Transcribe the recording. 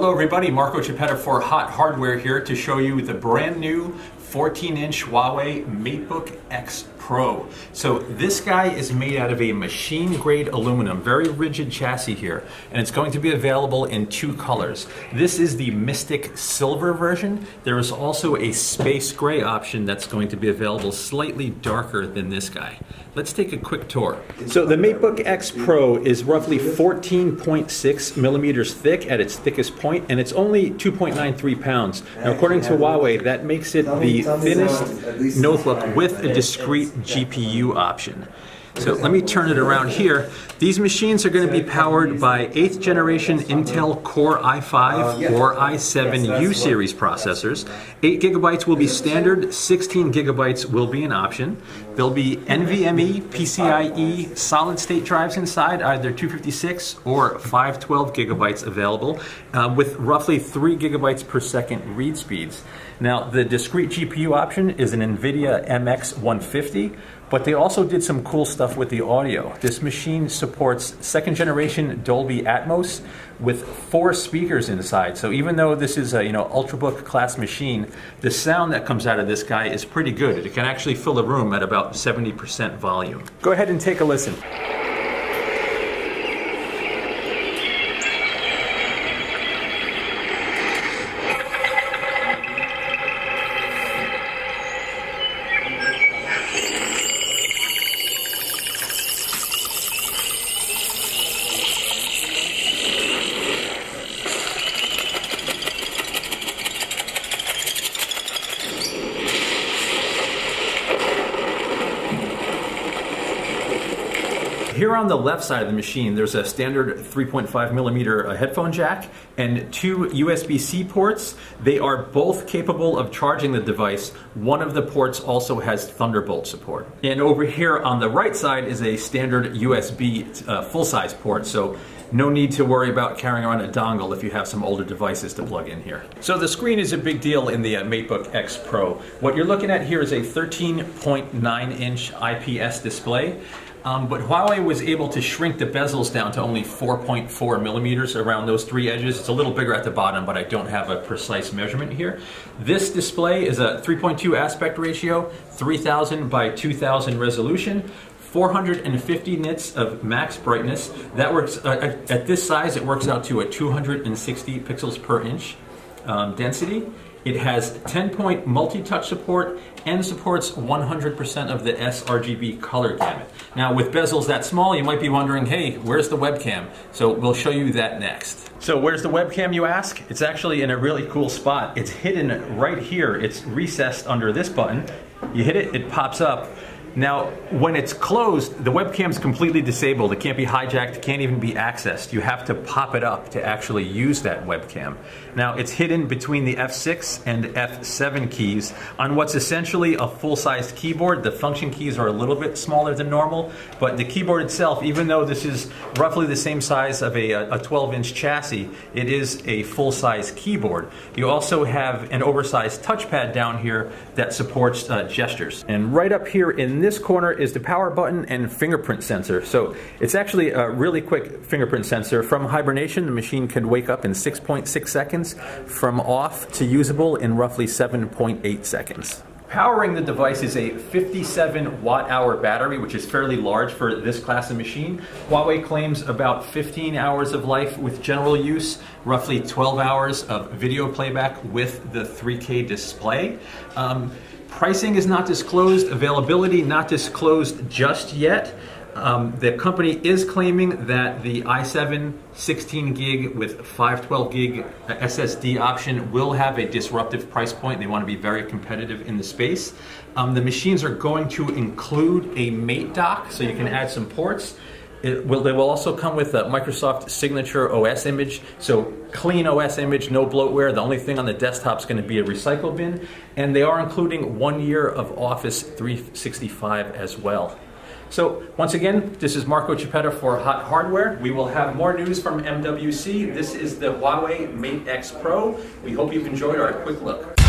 Hello everybody, Marco Chiappetta for Hot Hardware here to show you the brand new 14-inch Huawei Matebook X Pro. So this guy is made out of a machine grade aluminum, very rigid chassis here, and it's going to be available in two colors. This is the Mystic Silver version. There is also a space gray option that's going to be available slightly darker than this guy. Let's take a quick tour. So the Matebook X Pro is roughly 14.6 millimeters thick at its thickest point, and it's only 2.93 pounds. Now according to Huawei, that makes it the thinnest notebook with a discrete GPU option. So let me turn it around here. These machines are going to be powered by 8th generation Intel Core i5 or i7 U series processors. 8 gigabytes will be standard, 16 gigabytes will be an option. There'll be NVMe, PCIe solid state drives inside, either 256 or 512 gigabytes available, with roughly 3 gigabytes per second read speeds. Now the discrete GPU option is an NVIDIA MX150, but they also did some cool stuff with the audio. This machine supports 2nd generation Dolby Atmos with 4 speakers inside. So even though this is a Ultrabook class machine, the sound that comes out of this guy is pretty good. It can actually fill a room at about 70% volume. Go ahead and take a listen. Here on the left side of the machine, there's a standard 3.5 millimeter headphone jack and 2 USB-C ports. They are both capable of charging the device. One of the ports also has Thunderbolt support. And over here on the right side is a standard USB full-size port, so no need to worry about carrying around a dongle if you have some older devices to plug in here. So the screen is a big deal in the Matebook X Pro. What you're looking at here is a 13.9-inch IPS display. But Huawei was able to shrink the bezels down to only 4.4 millimeters around those 3 edges. It's a little bigger at the bottom, but I don't have a precise measurement here. This display is a 3.2 aspect ratio, 3000 by 2000 resolution, 450 nits of max brightness. That works, at this size, it works out to a 260 pixels per inch density. It has 10-point multi-touch support and supports 100% of the sRGB color gamut. Now with bezels that small, you might be wondering, hey, where's the webcam? So we'll show you that next. So where's the webcam, you ask? It's actually in a really cool spot. It's hidden right here. It's recessed under this button. You hit it, it pops up. Now, when it's closed, the webcam's completely disabled. It can't be hijacked, can't even be accessed. You have to pop it up to actually use that webcam. Now, it's hidden between the F6 and F7 keys on what's essentially a full-sized keyboard. The function keys are a little bit smaller than normal, but the keyboard itself, even though this is roughly the same size of a 12-inch chassis, it is a full-size keyboard. You also have an oversized touchpad down here that supports gestures. And right up here in this corner is the power button and fingerprint sensor. So it's actually a really quick fingerprint sensor. From hibernation, the machine can wake up in 6.6 seconds. From off to usable in roughly 7.8 seconds. Powering the device is a 57 watt-hour battery, which is fairly large for this class of machine. Huawei claims about 15 hours of life with general use, roughly 12 hours of video playback with the 3K display. Pricing is not disclosed, availability not disclosed just yet. The company is claiming that the i7 16 gig with 512 gig SSD option will have a disruptive price point. They want to be very competitive in the space. The machines are going to include a mate dock, so you can add some ports. They will also come with a Microsoft Signature OS image, so clean OS image, no bloatware. The only thing on the desktop is going to be a recycle bin, and they are including 1 year of Office 365 as well. So once again, this is Marco Chiappetta for Hot Hardware. We will have more news from MWC. This is the Huawei Mate X Pro. We hope you've enjoyed our quick look.